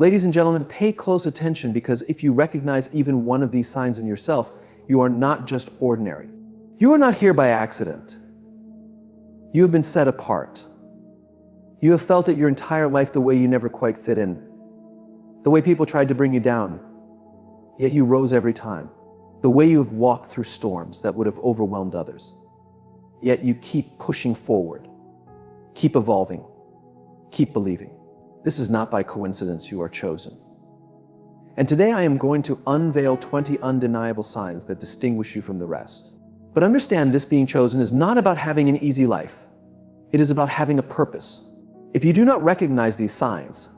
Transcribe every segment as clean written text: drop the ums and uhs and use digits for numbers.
Ladies and gentlemen, pay close attention, because if you recognize even one of these signs in yourself, you are not just ordinary. You are not here by accident. You have been set apart. You have felt it your entire life the way you never quite fit in, the way people tried to bring you down, yet you rose every time, the way you have walked through storms that would have overwhelmed others, yet you keep pushing forward, keep evolving, keep believing. This is not by coincidence you are chosen. And today I am going to unveil 20 undeniable signs that distinguish you from the rest. But understand, this being chosen is not about having an easy life. It is about having a purpose. If you do not recognize these signs,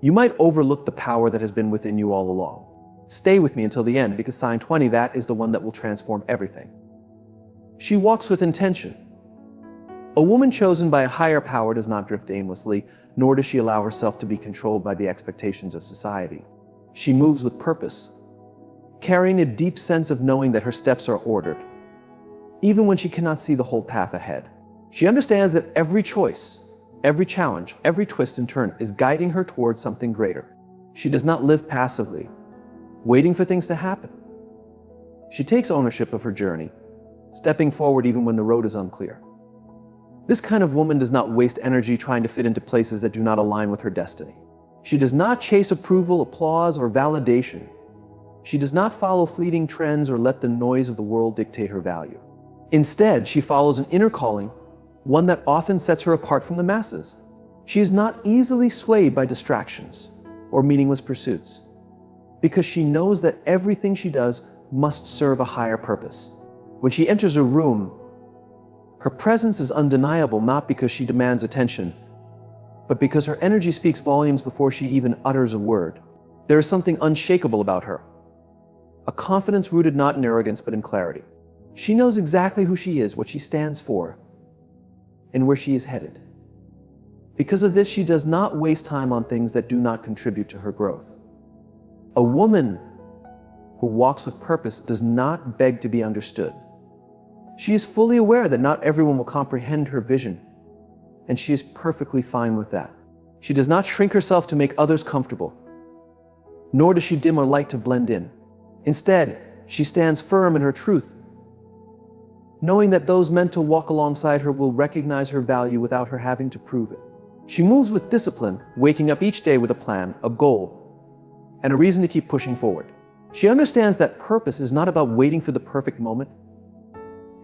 you might overlook the power that has been within you all along. Stay with me until the end, because sign 20, that is the one that will transform everything. She walks with intention. A woman chosen by a higher power does not drift aimlessly, nor does she allow herself to be controlled by the expectations of society. She moves with purpose, carrying a deep sense of knowing that her steps are ordered, even when she cannot see the whole path ahead. She understands that every choice, every challenge, every twist and turn is guiding her towards something greater. She does not live passively, waiting for things to happen. She takes ownership of her journey, stepping forward even when the road is unclear. This kind of woman does not waste energy trying to fit into places that do not align with her destiny. She does not chase approval, applause, or validation. She does not follow fleeting trends or let the noise of the world dictate her value. Instead, she follows an inner calling, one that often sets her apart from the masses. She is not easily swayed by distractions or meaningless pursuits, because she knows that everything she does must serve a higher purpose. When she enters a room, her presence is undeniable, not because she demands attention, but because her energy speaks volumes before she even utters a word. There is something unshakable about her, a confidence rooted not in arrogance but in clarity. She knows exactly who she is, what she stands for, and where she is headed. Because of this, she does not waste time on things that do not contribute to her growth. A woman who walks with purpose does not beg to be understood. She is fully aware that not everyone will comprehend her vision, and she is perfectly fine with that. She does not shrink herself to make others comfortable, nor does she dim her light to blend in. Instead, she stands firm in her truth, knowing that those meant to walk alongside her will recognize her value without her having to prove it. She moves with discipline, waking up each day with a plan, a goal, and a reason to keep pushing forward. She understands that purpose is not about waiting for the perfect moment.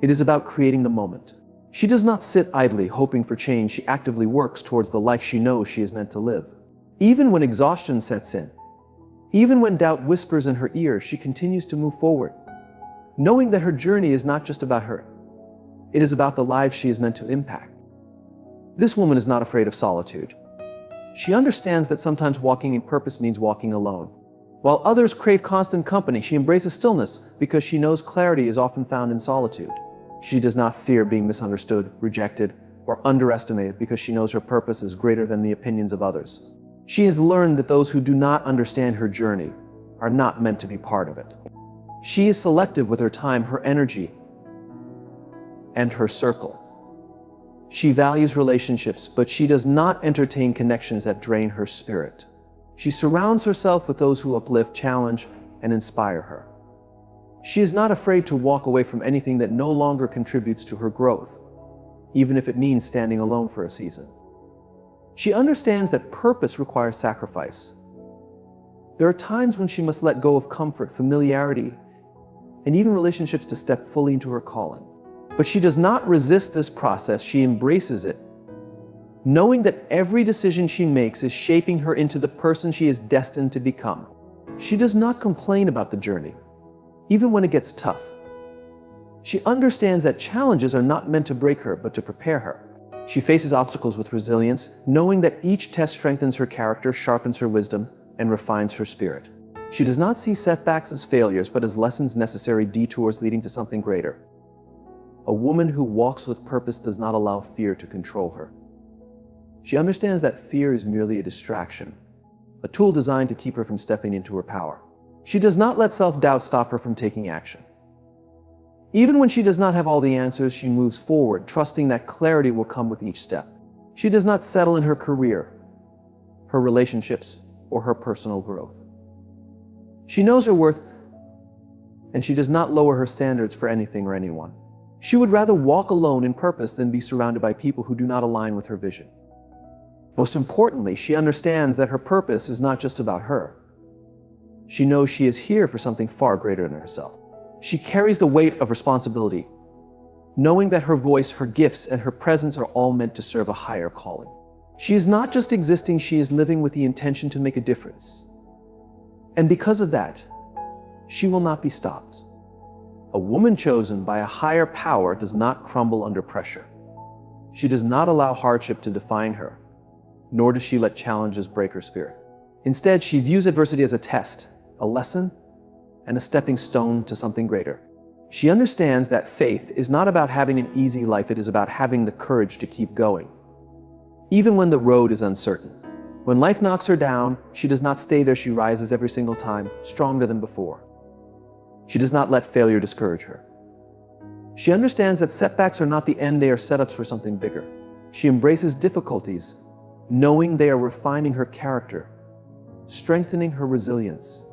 It is about creating the moment. She does not sit idly hoping for change. She actively works towards the life she knows she is meant to live. Even when exhaustion sets in, even when doubt whispers in her ear, she continues to move forward, knowing that her journey is not just about her. It is about the lives she is meant to impact. This woman is not afraid of solitude. She understands that sometimes walking in purpose means walking alone. While others crave constant company, she embraces stillness because she knows clarity is often found in solitude. She does not fear being misunderstood, rejected, or underestimated, because she knows her purpose is greater than the opinions of others. She has learned that those who do not understand her journey are not meant to be part of it. She is selective with her time, her energy, and her circle. She values relationships, but she does not entertain connections that drain her spirit. She surrounds herself with those who uplift, challenge, and inspire her. She is not afraid to walk away from anything that no longer contributes to her growth, even if it means standing alone for a season. She understands that purpose requires sacrifice. There are times when she must let go of comfort, familiarity, and even relationships to step fully into her calling. But she does not resist this process, she embraces it, knowing that every decision she makes is shaping her into the person she is destined to become. She does not complain about the journey, even when it gets tough. She understands that challenges are not meant to break her, but to prepare her. She faces obstacles with resilience, knowing that each test strengthens her character, sharpens her wisdom, and refines her spirit. She does not see setbacks as failures, but as lessons, necessary detours leading to something greater. A woman who walks with purpose does not allow fear to control her. She understands that fear is merely a distraction, a tool designed to keep her from stepping into her power. She does not let self-doubt stop her from taking action. Even when she does not have all the answers, she moves forward, trusting that clarity will come with each step. She does not settle in her career, her relationships, or her personal growth. She knows her worth, and she does not lower her standards for anything or anyone. She would rather walk alone in purpose than be surrounded by people who do not align with her vision. Most importantly, she understands that her purpose is not just about her. She knows she is here for something far greater than herself. She carries the weight of responsibility, knowing that her voice, her gifts, and her presence are all meant to serve a higher calling. She is not just existing, she is living with the intention to make a difference. And because of that, she will not be stopped. A woman chosen by a higher power does not crumble under pressure. She does not allow hardship to define her, nor does she let challenges break her spirit. Instead, she views adversity as a test, a lesson, and a stepping stone to something greater. She understands that faith is not about having an easy life, it is about having the courage to keep going, even when the road is uncertain. When life knocks her down, she does not stay there, she rises every single time, stronger than before. She does not let failure discourage her. She understands that setbacks are not the end, they are setups for something bigger. She embraces difficulties, knowing they are refining her character, strengthening her resilience,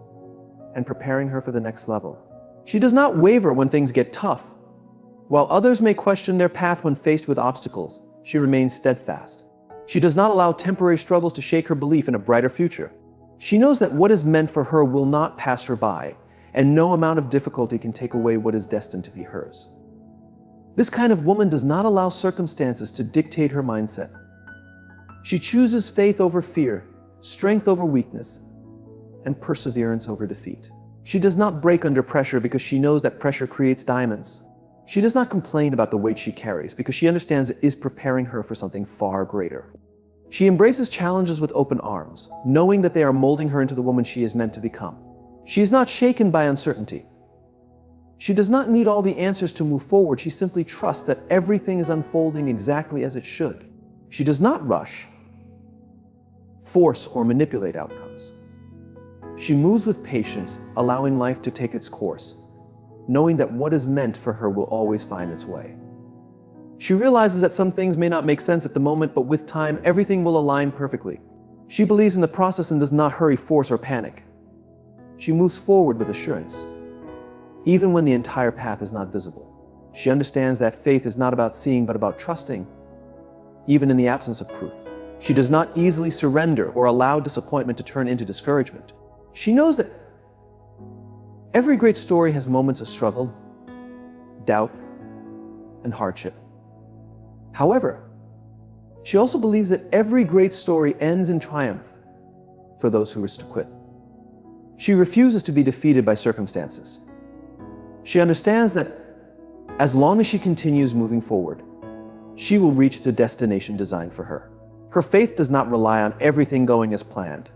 and preparing her for the next level. She does not waver when things get tough. While others may question their path when faced with obstacles, she remains steadfast. She does not allow temporary struggles to shake her belief in a brighter future. She knows that what is meant for her will not pass her by, and no amount of difficulty can take away what is destined to be hers. This kind of woman does not allow circumstances to dictate her mindset. She chooses faith over fear, strength over weakness, and perseverance over defeat. She does not break under pressure because she knows that pressure creates diamonds. She does not complain about the weight she carries because she understands it is preparing her for something far greater. She embraces challenges with open arms, knowing that they are molding her into the woman she is meant to become. She is not shaken by uncertainty. She does not need all the answers to move forward. She simply trusts that everything is unfolding exactly as it should. She does not rush, force, or manipulate outcomes. She moves with patience, allowing life to take its course, knowing that what is meant for her will always find its way. She realizes that some things may not make sense at the moment, but with time, everything will align perfectly. She believes in the process and does not hurry, force, or panic. She moves forward with assurance, even when the entire path is not visible. She understands that faith is not about seeing, but about trusting, even in the absence of proof. She does not easily surrender or allow disappointment to turn into discouragement. She knows that every great story has moments of struggle, doubt, and hardship. However, she also believes that every great story ends in triumph for those who risk to quit. She refuses to be defeated by circumstances. She understands that as long as she continues moving forward, she will reach the destination designed for her. Her faith does not rely on everything going as planned.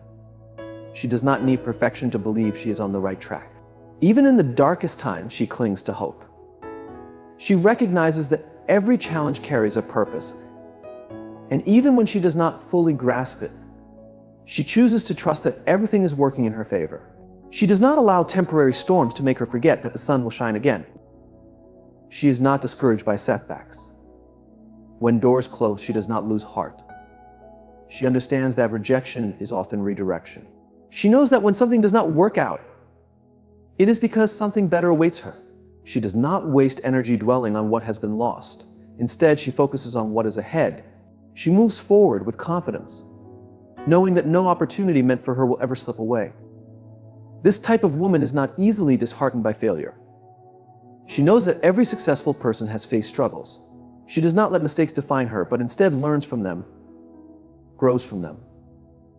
She does not need perfection to believe she is on the right track. Even in the darkest times, she clings to hope. She recognizes that every challenge carries a purpose, and even when she does not fully grasp it, she chooses to trust that everything is working in her favor. She does not allow temporary storms to make her forget that the sun will shine again. She is not discouraged by setbacks. When doors close, she does not lose heart. She understands that rejection is often redirection. She knows that when something does not work out, it is because something better awaits her. She does not waste energy dwelling on what has been lost. Instead, she focuses on what is ahead. She moves forward with confidence, knowing that no opportunity meant for her will ever slip away. This type of woman is not easily disheartened by failure. She knows that every successful person has faced struggles. She does not let mistakes define her, but instead learns from them, grows from them,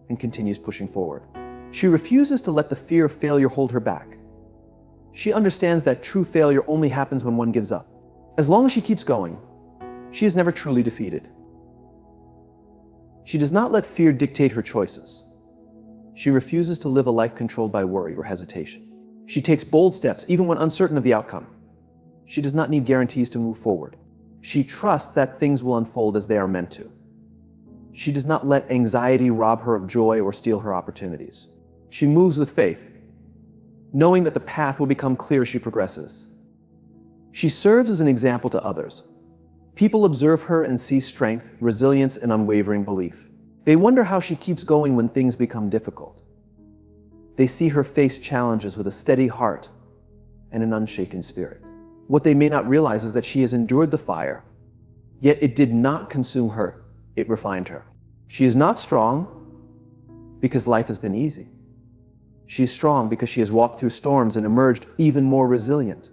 and continues pushing forward. She refuses to let the fear of failure hold her back. She understands that true failure only happens when one gives up. As long as she keeps going, she is never truly defeated. She does not let fear dictate her choices. She refuses to live a life controlled by worry or hesitation. She takes bold steps even when uncertain of the outcome. She does not need guarantees to move forward. She trusts that things will unfold as they are meant to. She does not let anxiety rob her of joy or steal her opportunities. She moves with faith, knowing that the path will become clear as she progresses. She serves as an example to others. People observe her and see strength, resilience, and unwavering belief. They wonder how she keeps going when things become difficult. They see her face challenges with a steady heart and an unshaken spirit. What they may not realize is that she has endured the fire, yet it did not consume her, it refined her. She is not strong because life has been easy. She is strong because she has walked through storms and emerged even more resilient.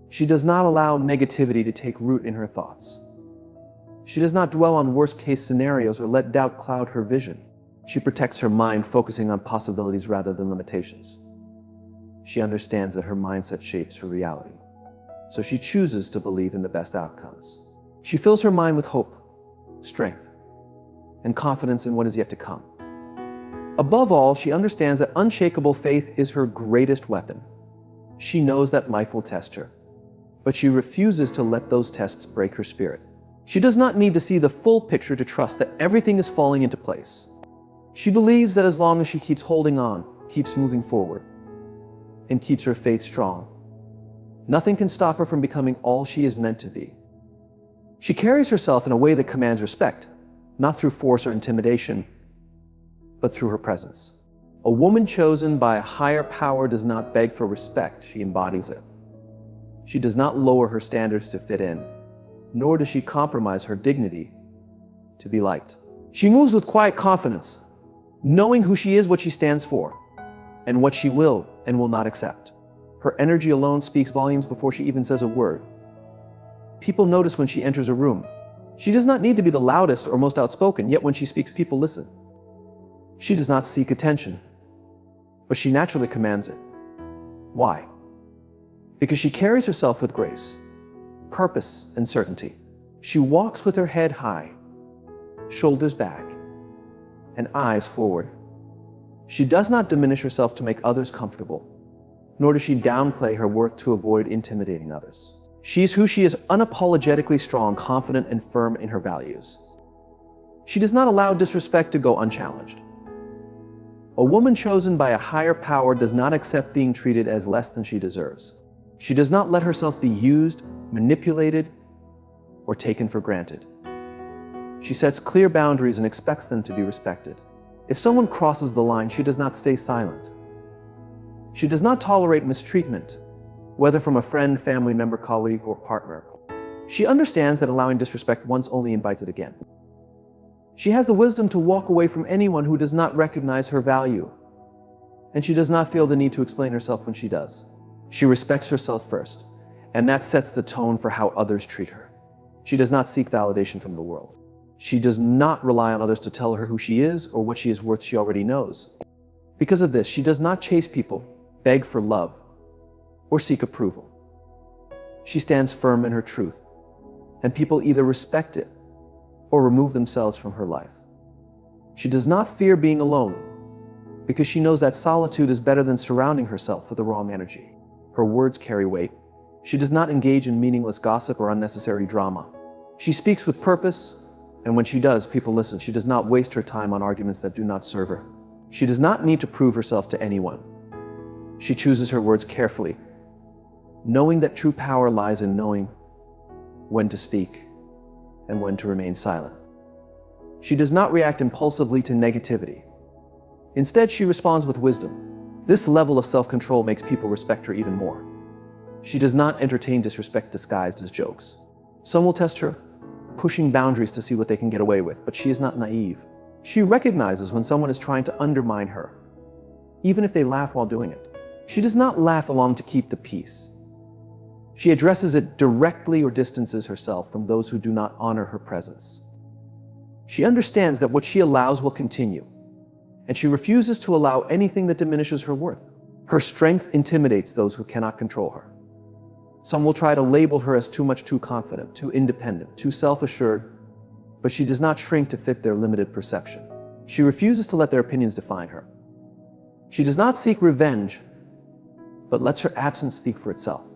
She does not allow negativity to take root in her thoughts. She does not dwell on worst-case scenarios or let doubt cloud her vision. She protects her mind, focusing on possibilities rather than limitations. She understands that her mindset shapes her reality, so she chooses to believe in the best outcomes. She fills her mind with hope, strength, and confidence in what is yet to come. Above all, she understands that unshakable faith is her greatest weapon. She knows that life will test her, but she refuses to let those tests break her spirit. She does not need to see the full picture to trust that everything is falling into place. She believes that as long as she keeps holding on, keeps moving forward, and keeps her faith strong, nothing can stop her from becoming all she is meant to be. She carries herself in a way that commands respect, not through force or intimidation, but through her presence. A woman chosen by a higher power does not beg for respect, she embodies it. She does not lower her standards to fit in, nor does she compromise her dignity to be liked. She moves with quiet confidence, knowing who she is, what she stands for, and what she will and will not accept. Her energy alone speaks volumes before she even says a word. People notice when she enters a room. She does not need to be the loudest or most outspoken, yet when she speaks, people listen. She does not seek attention, but she naturally commands it. Why? Because she carries herself with grace, purpose, and certainty. She walks with her head high, shoulders back, and eyes forward. She does not diminish herself to make others comfortable, nor does she downplay her worth to avoid intimidating others. She is who she is, unapologetically strong, confident, and firm in her values. She does not allow disrespect to go unchallenged. A woman chosen by a higher power does not accept being treated as less than she deserves. She does not let herself be used, manipulated, or taken for granted. She sets clear boundaries and expects them to be respected. If someone crosses the line, she does not stay silent. She does not tolerate mistreatment, whether from a friend, family member, colleague, or partner. She understands that allowing disrespect once only invites it again. She has the wisdom to walk away from anyone who does not recognize her value, and she does not feel the need to explain herself when she does. She respects herself first, and that sets the tone for how others treat her. She does not seek validation from the world. She does not rely on others to tell her who she is or what she is worth. She already knows. Because of this, she does not chase people, beg for love, or seek approval. She stands firm in her truth, and people either respect it or remove themselves from her life. She does not fear being alone, because she knows that solitude is better than surrounding herself with the wrong energy. Her words carry weight. She does not engage in meaningless gossip or unnecessary drama. She speaks with purpose, and when she does, people listen. She does not waste her time on arguments that do not serve her. She does not need to prove herself to anyone. She chooses her words carefully, knowing that true power lies in knowing when to speak and when to remain silent. She does not react impulsively to negativity. Instead, she responds with wisdom. This level of self-control makes people respect her even more. She does not entertain disrespect disguised as jokes. Some will test her, pushing boundaries to see what they can get away with, but she is not naive. She recognizes when someone is trying to undermine her, even if they laugh while doing it. She does not laugh along to keep the peace. She addresses it directly or distances herself from those who do not honor her presence. She understands that what she allows will continue, and she refuses to allow anything that diminishes her worth. Her strength intimidates those who cannot control her. Some will try to label her as too much, too confident, too independent, too self-assured, but she does not shrink to fit their limited perception. She refuses to let their opinions define her. She does not seek revenge, but lets her absence speak for itself.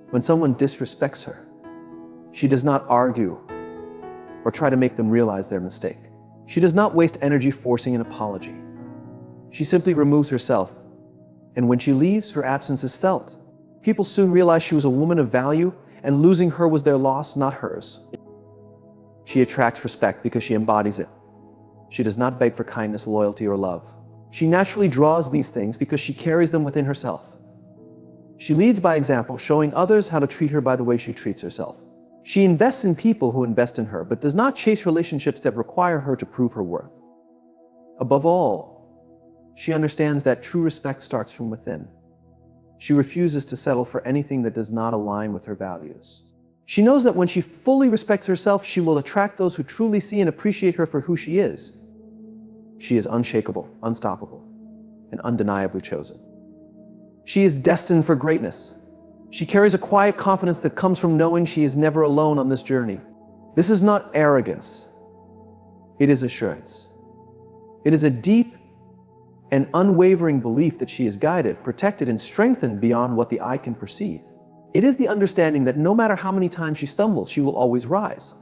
When someone disrespects her, she does not argue or try to make them realize their mistake. She does not waste energy forcing an apology. She simply removes herself, and when she leaves, her absence is felt. People soon realize she was a woman of value, and losing her was their loss, not hers. She attracts respect because she embodies it. She does not beg for kindness, loyalty, or love. She naturally draws these things because she carries them within herself. She leads by example, showing others how to treat her by the way she treats herself. She invests in people who invest in her, but does not chase relationships that require her to prove her worth. Above all, she understands that true respect starts from within. She refuses to settle for anything that does not align with her values. She knows that when she fully respects herself, she will attract those who truly see and appreciate her for who she is. She is unshakable, unstoppable, and undeniably chosen. She is destined for greatness. She carries a quiet confidence that comes from knowing she is never alone on this journey. This is not arrogance. It is assurance. It is a deep and unwavering belief that she is guided, protected, and strengthened beyond what the eye can perceive. It is the understanding that no matter how many times she stumbles, she will always rise.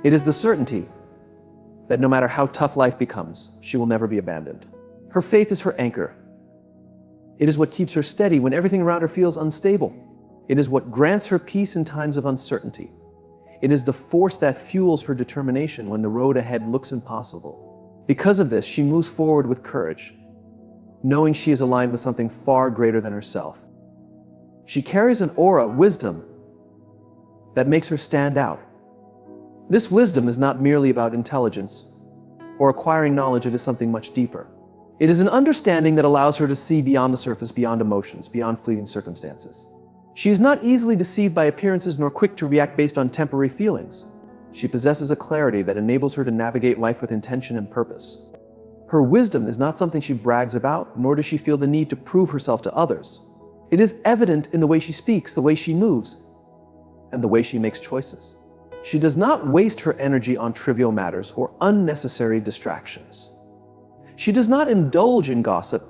It is the certainty that no matter how tough life becomes, she will never be abandoned. Her faith is her anchor. It is what keeps her steady when everything around her feels unstable. It is what grants her peace in times of uncertainty. It is the force that fuels her determination when the road ahead looks impossible. Because of this, she moves forward with courage, knowing she is aligned with something far greater than herself. She carries an aura, wisdom, that makes her stand out. This wisdom is not merely about intelligence or acquiring knowledge. It is something much deeper. It is an understanding that allows her to see beyond the surface, beyond emotions, beyond fleeting circumstances. She is not easily deceived by appearances nor quick to react based on temporary feelings. She possesses a clarity that enables her to navigate life with intention and purpose. Her wisdom is not something she brags about, nor does she feel the need to prove herself to others. It is evident in the way she speaks, the way she moves, and the way she makes choices. She does not waste her energy on trivial matters or unnecessary distractions. She does not indulge in gossip,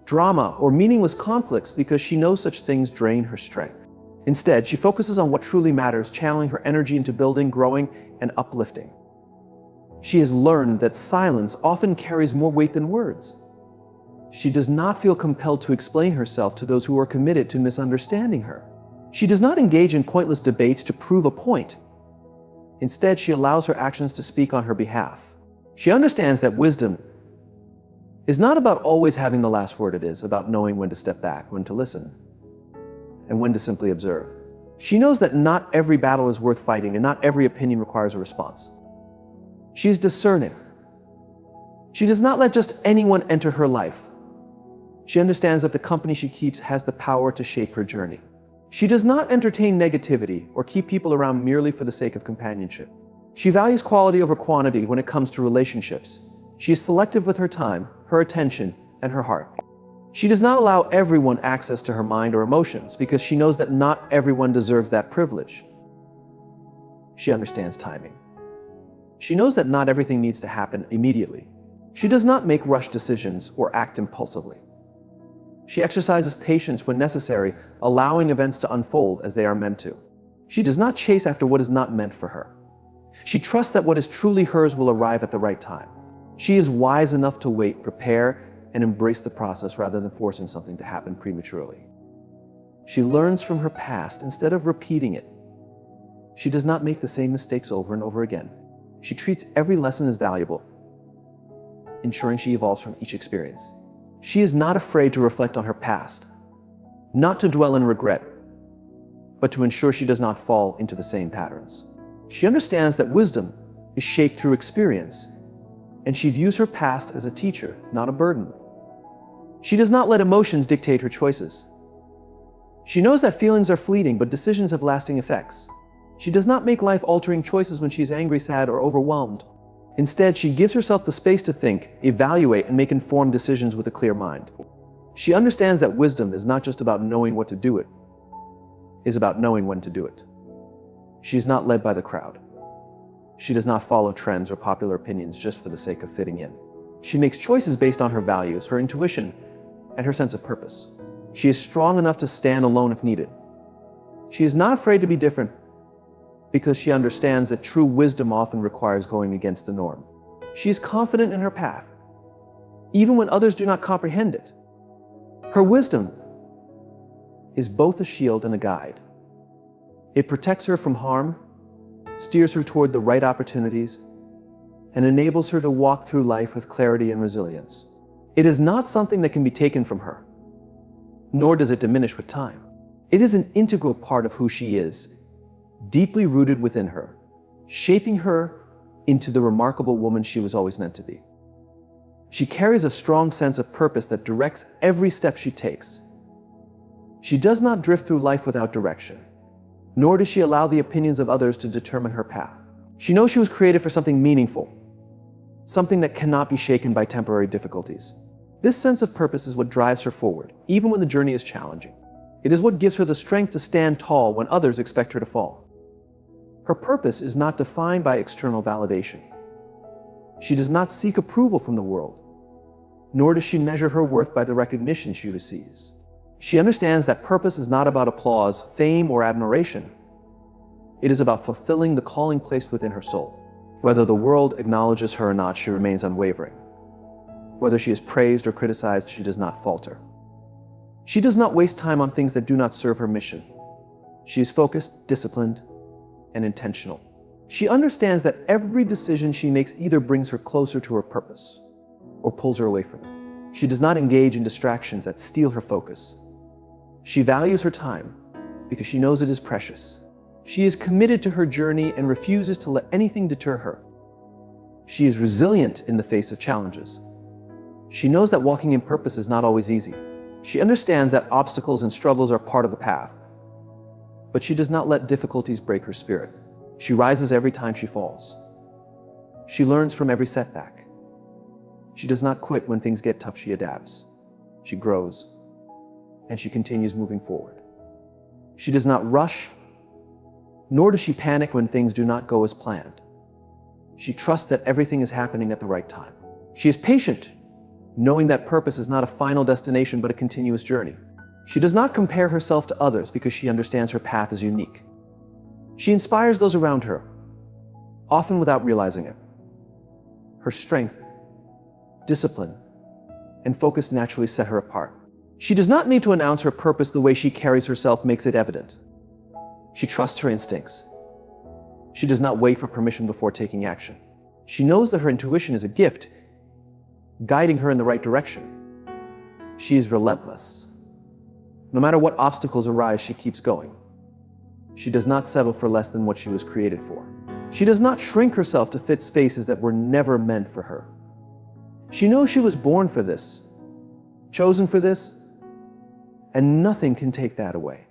drama, or meaningless conflicts because she knows such things drain her strength. Instead, she focuses on what truly matters, channeling her energy into building, growing, and uplifting. She has learned that silence often carries more weight than words. She does not feel compelled to explain herself to those who are committed to misunderstanding her. She does not engage in pointless debates to prove a point. Instead, she allows her actions to speak on her behalf. She understands that wisdom is not about always having the last word. It is about knowing when to step back, when to listen, and when to simply observe. She knows that not every battle is worth fighting and not every opinion requires a response. She is discerning. She does not let just anyone enter her life. She understands that the company she keeps has the power to shape her journey. She does not entertain negativity or keep people around merely for the sake of companionship. She values quality over quantity when it comes to relationships. She is selective with her time, her attention, and her heart. She does not allow everyone access to her mind or emotions because she knows that not everyone deserves that privilege. She understands timing. She knows that not everything needs to happen immediately. She does not make rushed decisions or act impulsively. She exercises patience when necessary, allowing events to unfold as they are meant to. She does not chase after what is not meant for her. She trusts that what is truly hers will arrive at the right time. She is wise enough to wait, prepare, and embrace the process rather than forcing something to happen prematurely. She learns from her past instead of repeating it. She does not make the same mistakes over and over again. She treats every lesson as valuable, ensuring she evolves from each experience. She is not afraid to reflect on her past, not to dwell in regret, but to ensure she does not fall into the same patterns. She understands that wisdom is shaped through experience, and she views her past as a teacher, not a burden. She does not let emotions dictate her choices. She knows that feelings are fleeting, but decisions have lasting effects. She does not make life-altering choices when she is angry, sad, or overwhelmed. Instead, she gives herself the space to think, evaluate, and make informed decisions with a clear mind. She understands that wisdom is not just about knowing what to do, it is about knowing when to do it. She is not led by the crowd. She does not follow trends or popular opinions just for the sake of fitting in. She makes choices based on her values, her intuition, and her sense of purpose. She is strong enough to stand alone if needed. She is not afraid to be different because she understands that true wisdom often requires going against the norm. She is confident in her path, even when others do not comprehend it. Her wisdom is both a shield and a guide. It protects her from harm, steers her toward the right opportunities, and enables her to walk through life with clarity and resilience. It is not something that can be taken from her, nor does it diminish with time. It is an integral part of who she is, deeply rooted within her, shaping her into the remarkable woman she was always meant to be. She carries a strong sense of purpose that directs every step she takes. She does not drift through life without direction, nor does she allow the opinions of others to determine her path. She knows she was created for something meaningful, something that cannot be shaken by temporary difficulties. This sense of purpose is what drives her forward, even when the journey is challenging. It is what gives her the strength to stand tall when others expect her to fall. Her purpose is not defined by external validation. She does not seek approval from the world, nor does she measure her worth by the recognition she receives. She understands that purpose is not about applause, fame, or admiration. It is about fulfilling the calling placed within her soul. Whether the world acknowledges her or not, she remains unwavering. Whether she is praised or criticized, she does not falter. She does not waste time on things that do not serve her mission. She is focused, disciplined, and intentional. She understands that every decision she makes either brings her closer to her purpose or pulls her away from it. She does not engage in distractions that steal her focus. She values her time because she knows it is precious. She is committed to her journey and refuses to let anything deter her. She is resilient in the face of challenges. She knows that walking in purpose is not always easy. She understands that obstacles and struggles are part of the path, but she does not let difficulties break her spirit. She rises every time she falls. She learns from every setback. She does not quit when things get tough. She adapts. She grows, and she continues moving forward. She does not rush, nor does she panic when things do not go as planned. She trusts that everything is happening at the right time. She is patient, knowing that purpose is not a final destination but a continuous journey. She does not compare herself to others because she understands her path is unique. She inspires those around her, often without realizing it. Her strength, discipline, and focus naturally set her apart. She does not need to announce her purpose. The way she carries herself makes it evident. She trusts her instincts. She does not wait for permission before taking action. She knows that her intuition is a gift, guiding her in the right direction. She is relentless. No matter what obstacles arise, she keeps going. She does not settle for less than what she was created for. She does not shrink herself to fit spaces that were never meant for her. She knows she was born for this, chosen for this, and nothing can take that away.